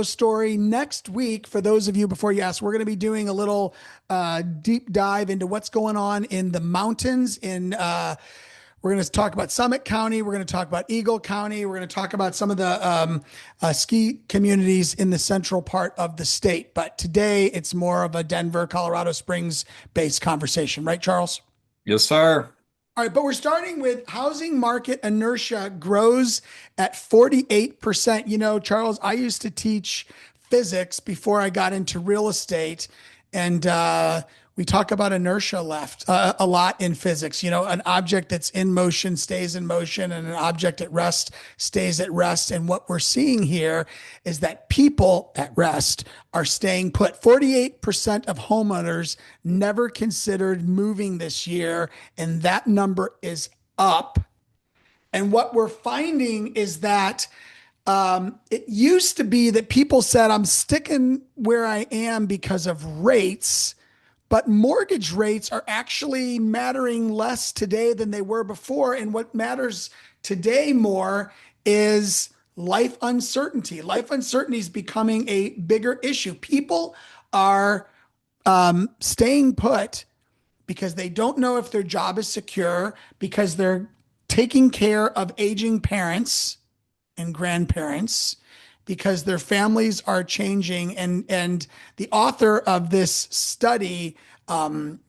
story next week. For those of you, before you ask, we're going to be doing a little deep dive into what's going on in the mountains we're going to talk about Summit County. We're going to talk about Eagle County. We're going to talk about some of the ski communities in the central part of the state. But today it's more of a Denver, Colorado Springs based conversation, right, Charles? Yes, sir. All right, but we're starting with housing market inertia grows at 48%. You know, Charles, I used to teach physics before I got into real estate, and we talk about inertia left a lot in physics. You know, an object that's in motion stays in motion, and an object at rest stays at rest. And what we're seeing here is that people at rest are staying put. 48% of homeowners never considered moving this year, and that number is up. And what we're finding is that it used to be that people said, I'm sticking where I am because of rates, but mortgage rates are actually mattering less today than they were before. And what matters today more is life uncertainty. Life uncertainty is becoming a bigger issue. People are staying put because they don't know if their job is secure, because they're taking care of aging parents and grandparents, because their families are changing. And the author of this study from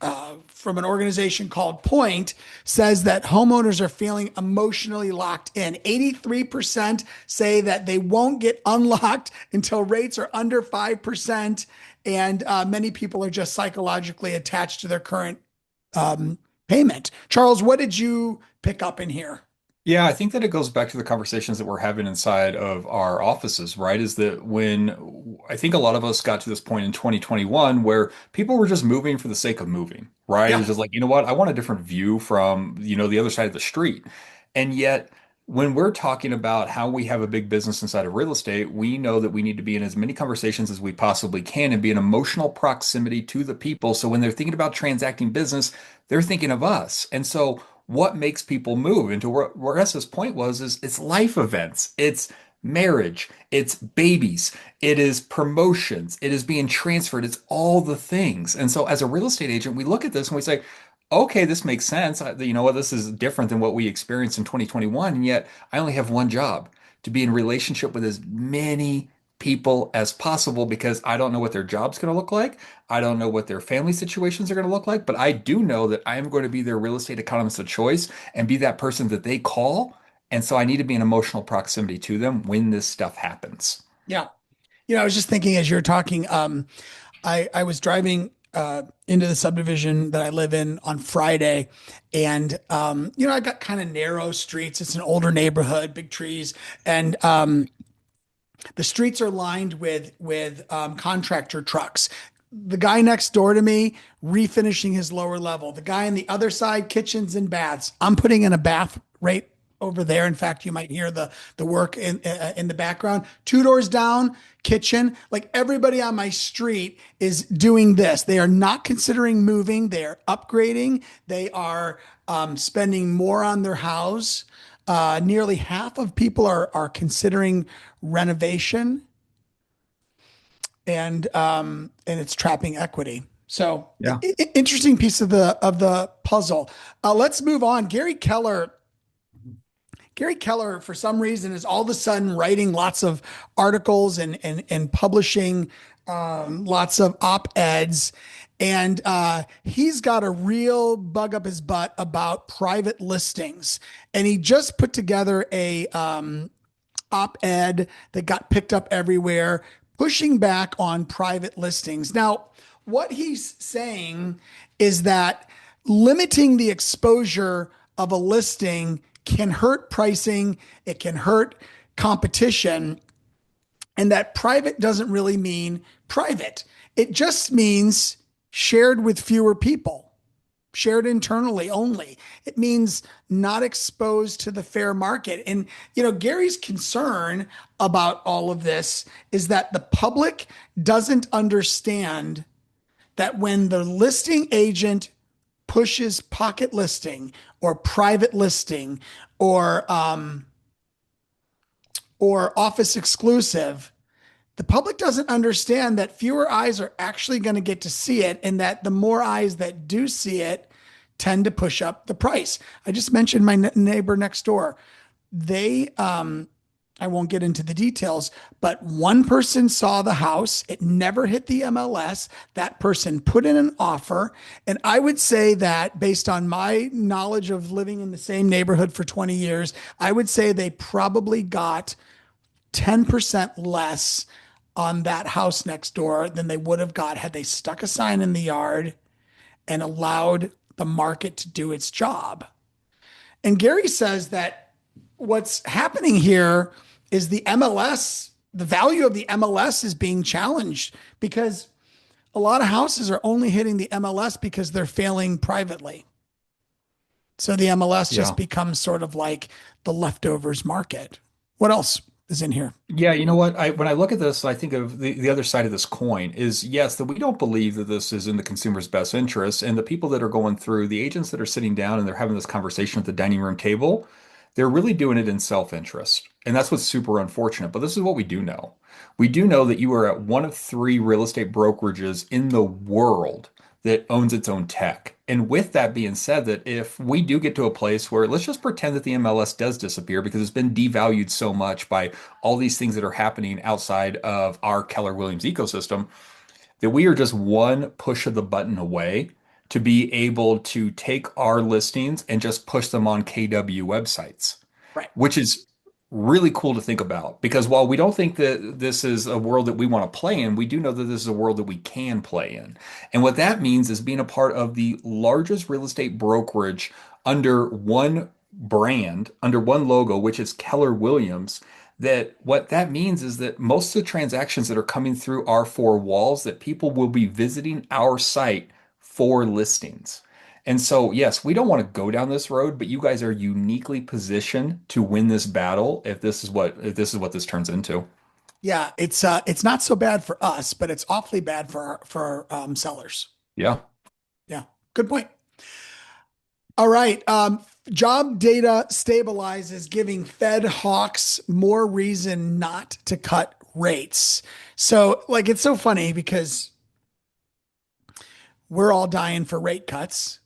an organization called Point says that homeowners are feeling emotionally locked in. 83% say that they won't get unlocked until rates are under 5%. And many people are just psychologically attached to their current payment. Charles, what did you pick up in here? Yeah, I think that it goes back to the conversations that we're having inside of our offices, right? Is that when I think a lot of us got to this point in 2021 where people were just moving for the sake of moving, right? It's Yeah. just like, you know what? I want a different view from, the other side of the street. And yet, when we're talking about how we have a big business inside of real estate, we know that we need to be in as many conversations as we possibly can and be in emotional proximity to the people. So when they're thinking about transacting business, they're thinking of us. And so what makes people move? And to where Russ's point was, is it's life events, it's marriage, it's babies, it is promotions, it is being transferred, it's all the things. And so as a real estate agent, we look at this and we say, okay, this makes sense. You know what? This is different than what we experienced in 2021. And yet I only have one job, to be in relationship with as many people as possible, because I don't know what their job's going to look like. I don't know what their family situations are going to look like, but I do know that I am going to be their real estate economist of choice and be that person that they call. And so I need to be in emotional proximity to them when this stuff happens. Yeah. You know, I was just thinking as you're talking, I was driving into the subdivision that I live in on Friday, and you know, I got kind of narrow streets. It's an older neighborhood, big trees, and the streets are lined with contractor trucks. The guy next door to me refinishing his lower level. The guy on the other side, kitchens and baths. I'm putting in a bath right over there. In fact, you might hear the work in the background. Two doors down, kitchen. Like everybody on my street is doing this. They are not considering moving. They are upgrading. They are spending more on their house. Nearly half of people are considering renovation, and it's trapping equity. So Yeah. interesting piece of the puzzle. Let's move on. Gary Keller, for some reason, is all of a sudden writing lots of articles and publishing lots of op-eds. And he's got a real bug up his butt about private listings. And he just put together a op-ed that got picked up everywhere, pushing back on private listings. Now, what he's saying is that limiting the exposure of a listing can hurt pricing, it can hurt competition, and that private doesn't really mean private. It just means shared with fewer people, shared internally only. It means not exposed to the fair market. And, you know, Gary's concern about all of this is that the public doesn't understand that when the listing agent pushes pocket listing or private listing or or office exclusive, the public doesn't understand that fewer eyes are actually going to get to see it, and that the more eyes that do see it tend to push up the price. I just mentioned my neighbor next door. They, I won't get into the details, but one person saw the house. It never hit the MLS. That person put in an offer. And I would say that based on my knowledge of living in the same neighborhood for 20 years, I would say they probably got 10% less on that house next door than they would have got had they stuck a sign in the yard and allowed the market to do its job. And Gary says that what's happening here is the MLS, the value of the MLS is being challenged because a lot of houses are only hitting the MLS because they're failing privately. So the MLS just Yeah. becomes sort of like the leftovers market. What else is in here? Yeah, you know what? When I look at this, I think of the other side of this coin is yes, that we don't believe that this is in the consumer's best interest. And the people that are going through, the agents that are sitting down and they're having this conversation at the dining room table, they're really doing it in self-interest. And that's what's super unfortunate. But this is what we do know. We do know that you are at one of three real estate brokerages in the world that owns its own tech. And with that being said, that if we do get to a place where let's just pretend that the MLS does disappear because it's been devalued so much by all these things that are happening outside of our Keller Williams ecosystem, that we are just one push of the button away to be able to take our listings and just push them on KW websites, Right. which is really cool to think about. Because while we don't think that this is a world that we want to play in, we do know that this is a world that we can play in. And what that means is being a part of the largest real estate brokerage under one brand, under one logo, which is Keller Williams. That what that means is that most of the transactions that are coming through our four walls, that people will be visiting our site for listings. And so, yes, we don't want to go down this road, but you guys are uniquely positioned to win this battle if this is what this turns into. Yeah, it's not so bad for us, but it's awfully bad for sellers. Yeah. Yeah, good point. All right. Job data stabilizes, giving Fed hawks more reason not to cut rates. So, like, it's so funny because we're all dying for rate cuts.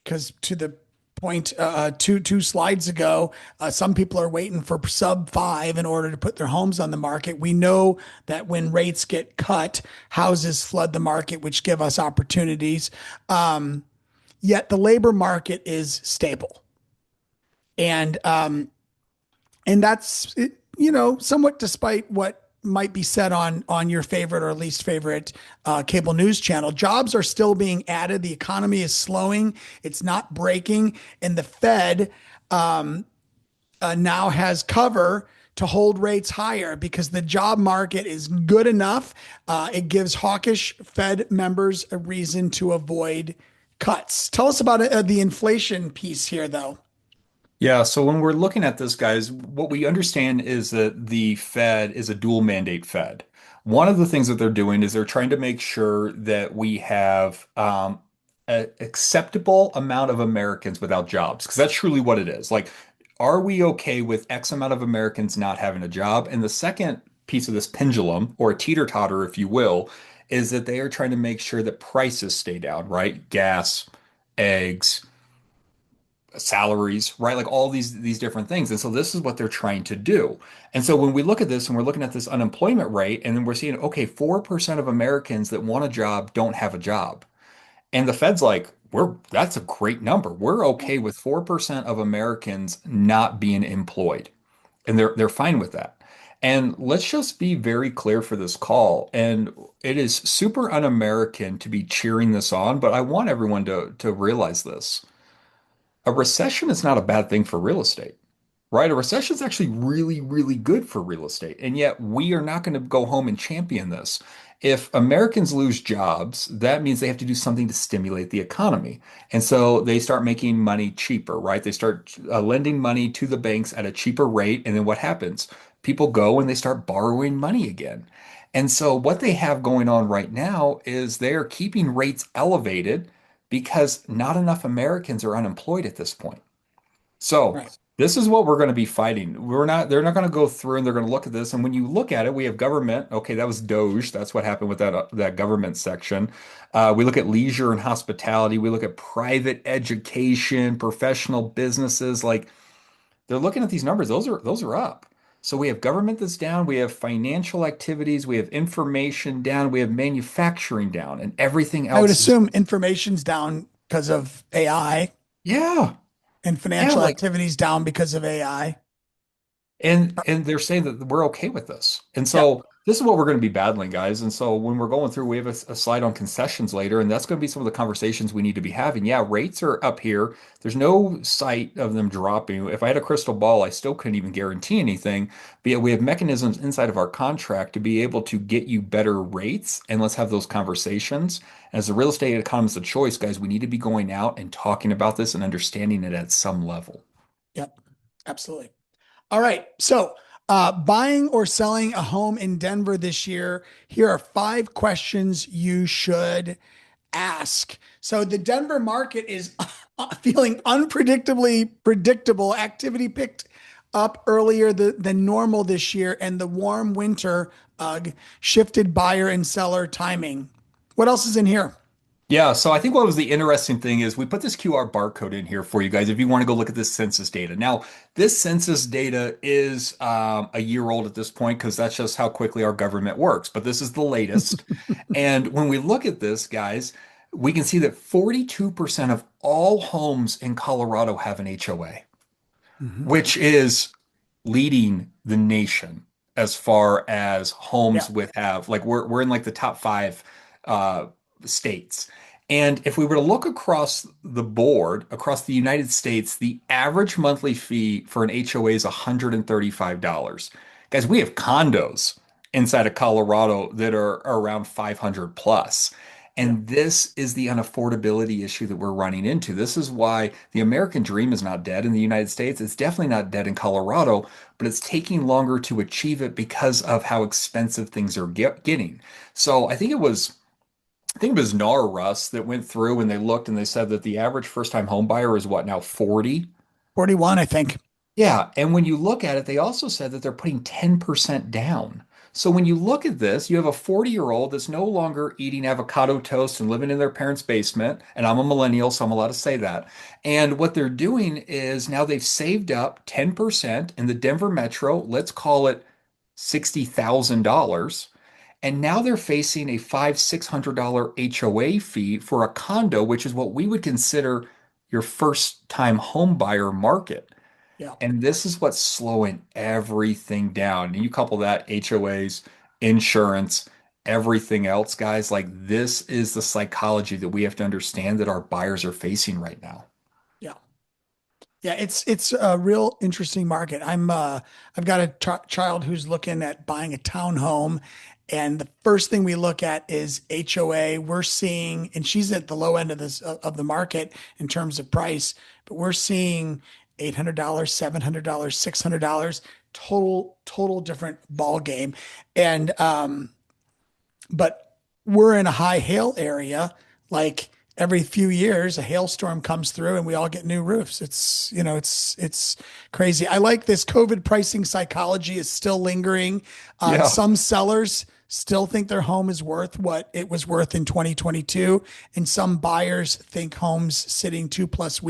Because to the point two slides ago, some people are waiting for sub 5 in order to put their homes on the market. We know that when rates get cut, houses flood the market, which give us opportunities. Yet the labor market is stable, and that's somewhat despite what might be said on your favorite or least favorite cable news channel. Jobs are still being added. The economy is slowing. It's not breaking, and the Fed now has cover to hold rates higher because the job market is good enough. It gives hawkish Fed members a reason to avoid cuts. Tell us about the inflation piece here, though. Yeah, so when we're looking at this, guys, what we understand is that the Fed is a dual mandate Fed. One of the things that they're doing is they're trying to make sure that we have an acceptable amount of Americans without jobs, because that's truly what it is. Like, are we okay with X amount of Americans not having a job? And the second piece of this pendulum, or a teeter-totter, if you will, is that they are trying to make sure that prices stay down, right? Gas, eggs, salaries, right? Like all these different things. And so this is what they're trying to do. And so when we look at this and we're looking at this unemployment rate, and then we're seeing, okay, 4% of Americans that want a job don't have a job. And the Fed's like, that's a great number. We're okay with 4% of Americans not being employed. And they're fine with that. And let's just be very clear for this call. And it is super un-American to be cheering this on, but I want everyone to realize this. A recession is not a bad thing for real estate, right? A recession is actually really, really good for real estate. And yet we are not going to go home and champion this. If Americans lose jobs, that means they have to do something to stimulate the economy. And so they start making money cheaper, right? They start lending money to the banks at a cheaper rate. And then what happens? People go and they start borrowing money again. And so what they have going on right now is they're keeping rates elevated because not enough Americans are unemployed at this point. So Right. This is what we're going to be fighting. They're not going to go through and they're going to look at this. And when you look at it, we have government. Okay, that was Doge. That's what happened with that government section. We look at leisure and hospitality. We look at private education, professional businesses. Like they're looking at these numbers. Those are up. So we have government that's down. We have financial activities. We have information down. We have manufacturing down, and everything I would else is assume information's down because of AI yeah, and yeah. financial Like activities down because of AI. and they're saying that we're okay with this. And Yeah. so this is what we're going to be battling, guys. And so when we're going through, we have a slide on concessions later, and that's going to be some of the conversations we need to be having. Yeah, rates are up here. There's no sight of them dropping. If I had a crystal ball, I still couldn't even guarantee anything. But yet we have mechanisms inside of our contract to be able to get you better rates, and let's have those conversations. As a real estate economist of choice, guys, we need to be going out and talking about this and understanding it at some level. Yep. Absolutely. All right. So, buying or selling a home in Denver this year, here are 5 questions you should ask. So, the Denver market is feeling unpredictably predictable. Activity picked up earlier than normal this year, and the warm winter shifted buyer and seller timing. What else is in here? Yeah, so I think what was the interesting thing is we put this QR barcode in here for you guys if you want to go look at this census data. Now, this census data is a year old at this point because that's just how quickly our government works. But this is the latest. And when we look at this, guys, we can see that 42% of all homes in Colorado have an HOA, Mhm. which is leading the nation as far as Yeah. homes with have like we're in like the top five uh, states. And if we were to look across the board, across the United States, the average monthly fee for an HOA is $135. Guys, we have condos inside of Colorado that are around 500 plus. Yeah. And this is the unaffordability issue that we're running into. This is why the American dream is not dead in the United States. It's definitely not dead in Colorado, but it's taking longer to achieve it because of how expensive things are getting. So I think it was NAR Russ that went through and they looked and they said that the average first-time home buyer is what now 40? 41, I think. Yeah, and when you look at it, they also said that they're putting 10% down. So when you look at this, you have a 40-year-old that's no longer eating avocado toast and living in their parents' basement. And I'm a millennial, so I'm allowed to say that. And what they're doing is now they've saved up 10% in the Denver metro, let's call it $60,000. And now they're facing a $600 HOA fee for a condo, which is what we would consider your first time home buyer market. Yeah. And this is what's slowing everything down. And you couple that HOAs, insurance, everything else, guys, like this is the psychology that we have to understand that our buyers are facing right now. Yeah. Yeah, it's a real interesting market. I've got a child who's looking at buying a townhome, and the first thing we look at is HOA. We're seeing, and she's at the low end of this of the market in terms of price, but we're seeing $800, $700, $600, total different ball game. And but we're in a high hail area. Like every few years, a hailstorm comes through and we all get new roofs. It's crazy. I like this COVID pricing psychology is still lingering. Yeah. Some sellers still think their home is worth what it was worth in 2022, and some buyers think homes sitting 2+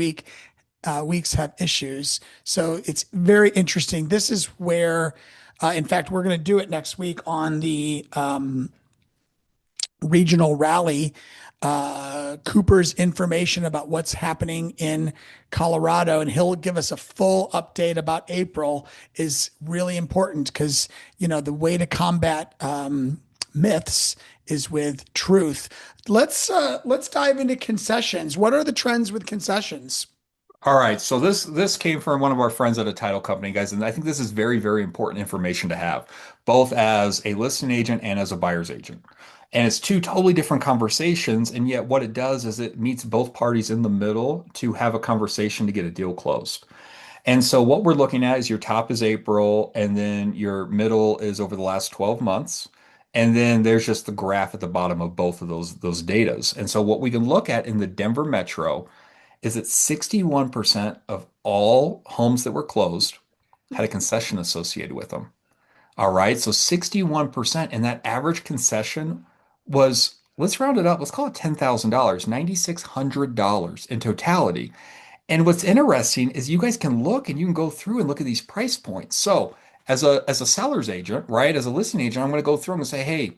weeks have issues. So it's very interesting. This is where, in fact, we're going to do it next week on the regional rally. Cooper's information about what's happening in Colorado, and he'll give us a full update about April is really important because, the way to combat myths is with truth. Let's dive into concessions. What are the trends with concessions? All right, so this came from one of our friends at a title company, guys, and I think this is very, very important information to have, both as a listing agent and as a buyer's agent. And it's two totally different conversations, and yet what it does is it meets both parties in the middle to have a conversation to get a deal closed. And so what we're looking at is your top is April, and then your middle is over the last 12 months. And then there's just the graph at the bottom of both of those datas. And so what we can look at in the Denver metro is that 61% of all homes that were closed had a concession associated with them. All right. So 61%. And that average concession was, let's round it up, let's call it $10,000, $9,600 in totality. And what's interesting is you guys can look and you can go through and look at these price points. So as a seller's agent, right, as a listing agent, I'm going to go through and say, hey,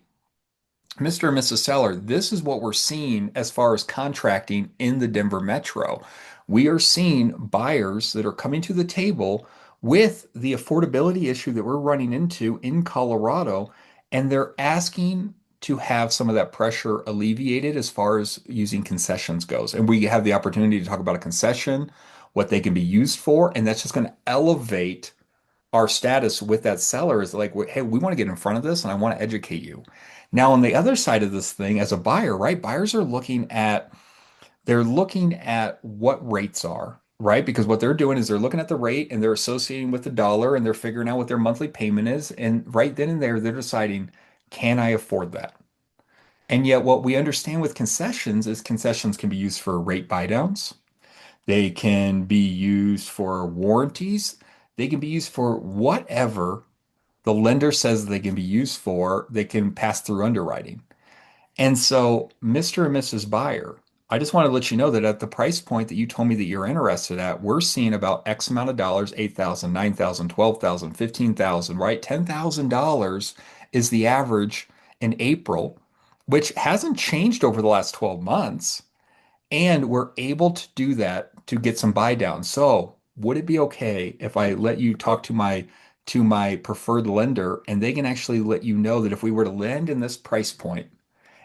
Mr. and Mrs. Seller, this is what we're seeing as far as contracting in the Denver metro. We are seeing buyers that are coming to the table with the affordability issue that we're running into in Colorado, and they're asking to have some of that pressure alleviated as far as using concessions goes. And we have the opportunity to talk about a concession, what they can be used for, and that's just going to elevate our status with that seller is like, hey, we want to get in front of this and I want to educate you. Now, on the other side of this thing, as a buyer, right? Buyers are looking at what rates are, right? Because what they're doing is they're looking at the rate and they're associating with the dollar and they're figuring out what their monthly payment is. And right then and there, they're deciding, can I afford that? And yet, what we understand with concessions is concessions can be used for rate buy downs. They can be used for warranties. They can be used for whatever the lender says they can be used for. They can pass through underwriting. And so, Mr. and Mrs. Buyer, I just want to let you know that at the price point that you told me that you're interested at, we're seeing about X amount of dollars, 8,000, 9,000, 12,000, 15,000, right? $10,000 is the average in April, which hasn't changed over the last 12 months. And we're able to do that to get some buy down. So would it be okay if I let you talk to my preferred lender and they can actually let you know that if we were to land in this price point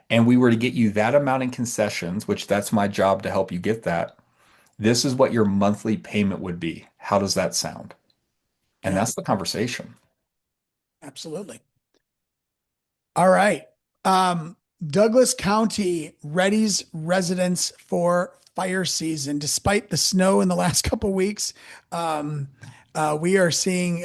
and we were to get you that amount in concessions, which that's my job to help you get that, this is what your monthly payment would be. How does that sound? And Yeah, that's the conversation. absolutely. All right. Douglas County readies residents for fire season. Despite the snow in the last couple weeks, um, we are seeing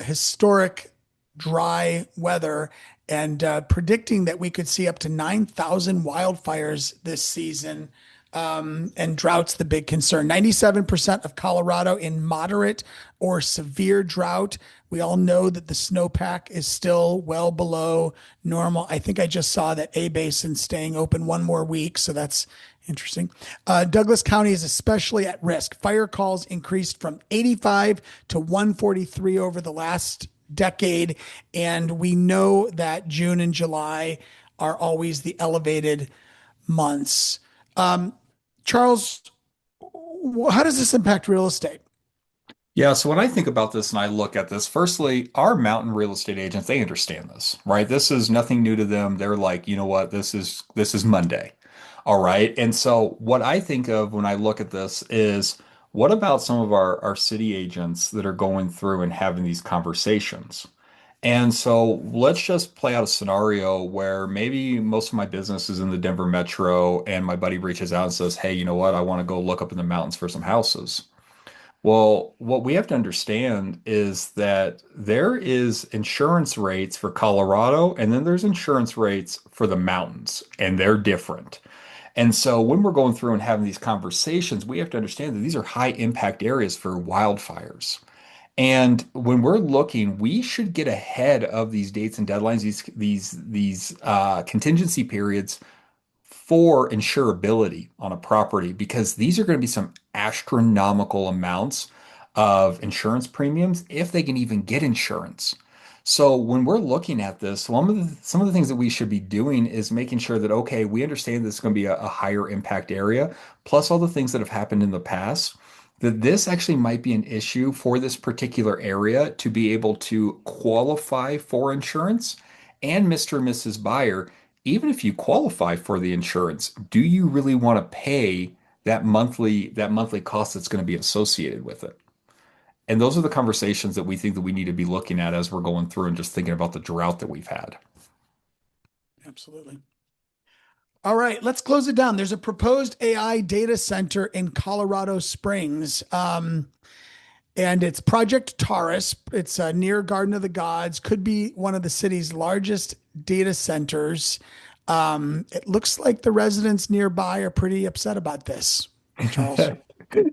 historic dry weather and predicting that we could see up to 9,000 wildfires this season. And drought's the big concern. 97% of Colorado in moderate or severe drought. We all know that the snowpack is still well below normal. I think I just saw that A Basin's staying open one more week, so that's interesting. Douglas County is especially at risk. Fire calls increased from 85 to 143 over the last decade, and we know that June and July are always the elevated months. Um, Charles, how does this impact real estate? Yeah, so when I think about this and I look at this, firstly, our mountain real estate agents, they understand this, right? This is nothing new to them. They're like, you know what, this is Monday. All right. And so what I think of when I look at this is what about some of our city agents that are going through and having these conversations? And so let's just play out a scenario where maybe most of my business is in the Denver metro and my buddy reaches out and says, hey, you know what, I want to go look up in the mountains for some houses. Well, what we have to understand is that there is insurance rates for Colorado, and then there's insurance rates for the mountains, and they're different. And so when we're going through and having these conversations, we have to understand that these are high impact areas for wildfires. And when we're looking, we should get ahead of these dates and deadlines, these contingency periods for insurability on a property because these are going to be some astronomical amounts of insurance premiums if they can even get insurance. So when we're looking at this, some of the things that we should be doing is making sure that, okay, we understand this is going to be a higher impact area, plus all the things that have happened in the past, that this actually might be an issue for this particular area to be able to qualify for insurance. And Mr. and Mrs. Buyer, even if you qualify for the insurance, do you really want to pay that monthly cost that's going to be associated with it? And those are the conversations that we think that we need to be looking at as we're going through and just thinking about the drought that we've had. Absolutely. All right, let's close it down. There's a proposed AI data center in Colorado Springs, and it's Project Taurus. It's near Garden of the Gods, could be one of the city's largest data centers. It looks like the residents nearby are pretty upset about this, Charles.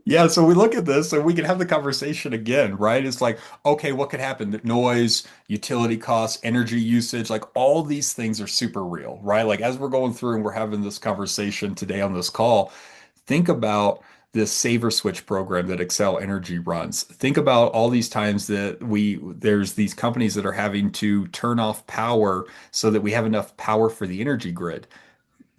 Yeah, so we look at this and we can have the conversation again, right? It's like, okay, what could happen? The noise, utility costs, energy usage, like all these things are super real, right? Like as we're going through and we're having this conversation today on this call, think about this saver switch program that Excel Energy runs. Think about all these times that there's these companies that are having to turn off power so that we have enough power for the energy grid.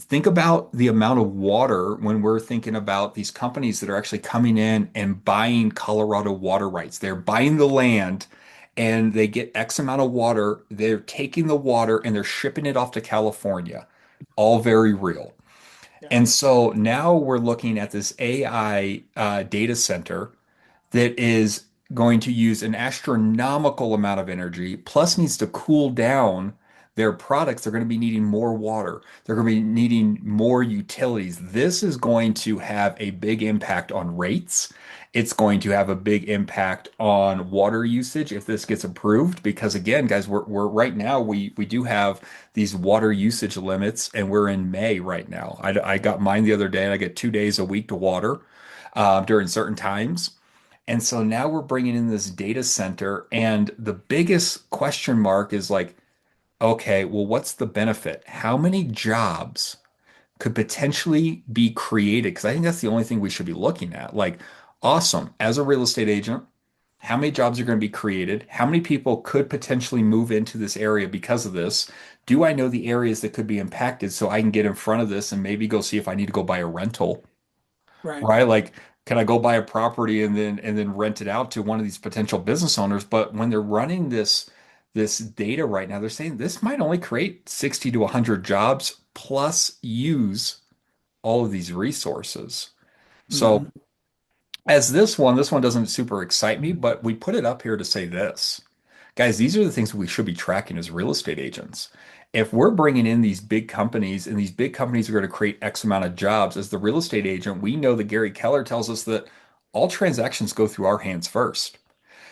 Think about the amount of water when we're thinking about these companies that are actually coming in and buying Colorado water rights. They're buying the land and they get X amount of water. They're taking the water and they're shipping it off to California. All very real. Yeah. And so now we're looking at this AI data center that is going to use an astronomical amount of energy, plus needs to cool down their products. They're going to be needing more water. They're going to be needing more utilities. This is going to have a big impact on rates. It's going to have a big impact on water usage if this gets approved. Because again, guys, we're right now we do have these water usage limits, and we're in May right now. I got mine the other day, and I get 2 days a week to water during certain times. And so now we're bringing in this data center, and the biggest question mark is like, okay, well, what's the benefit? How many jobs could potentially be created? Because I think that's the only thing we should be looking at. Like, awesome, as a real estate agent, how many jobs are going to be created? How many people could potentially move into this area because of this? Do I know the areas that could be impacted so I can get in front of this and maybe go see if I need to go buy a rental? Right. Right? Like, can I go buy a property and then rent it out to one of these potential business owners? But when they're running this data right now, they're saying this might only create 60 to 100 jobs plus use all of these resources. Mhm. So as this one doesn't super excite me, but we put it up here to say this. Guys, these are the things we should be tracking as real estate agents. If we're bringing in these big companies and these big companies are going to create X amount of jobs, as the real estate agent, we know that Gary Keller tells us that all transactions go through our hands first.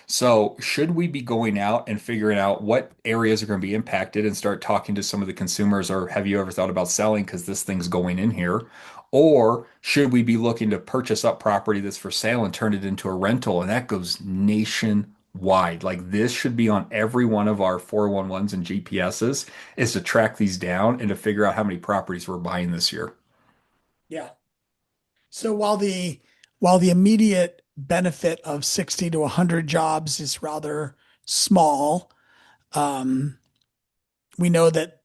So, should we be going out and figuring out what areas are going to be impacted and start talking to some of the consumers, or have you ever thought about selling because this thing's going in here? Or should we be looking to purchase up property that's for sale and turn it into a rental? And that goes nationwide. Like this should be on every one of our 411s and GPSs is to track these down and to figure out how many properties we're buying this year. Yeah. So while the immediate benefit of 60 to 100 jobs is rather small, um, we know that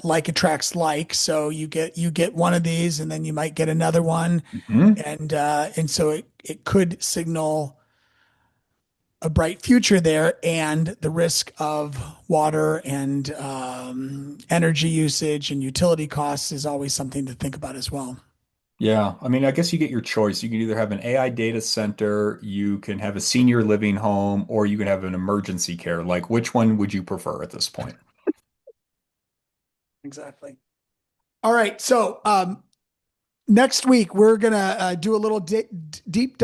like attracts like. So you get one of these, and then you might get another one, Mhm. and so it could signal a bright future there, and the risk of water and energy usage and utility costs is always something to think about as well. Yeah, I mean, I guess you get your choice. You can either have an AI data center, you can have a senior living home, or you can have an emergency care. Like, which one would you prefer at this point? Exactly. All right. So next week we're gonna do a little deep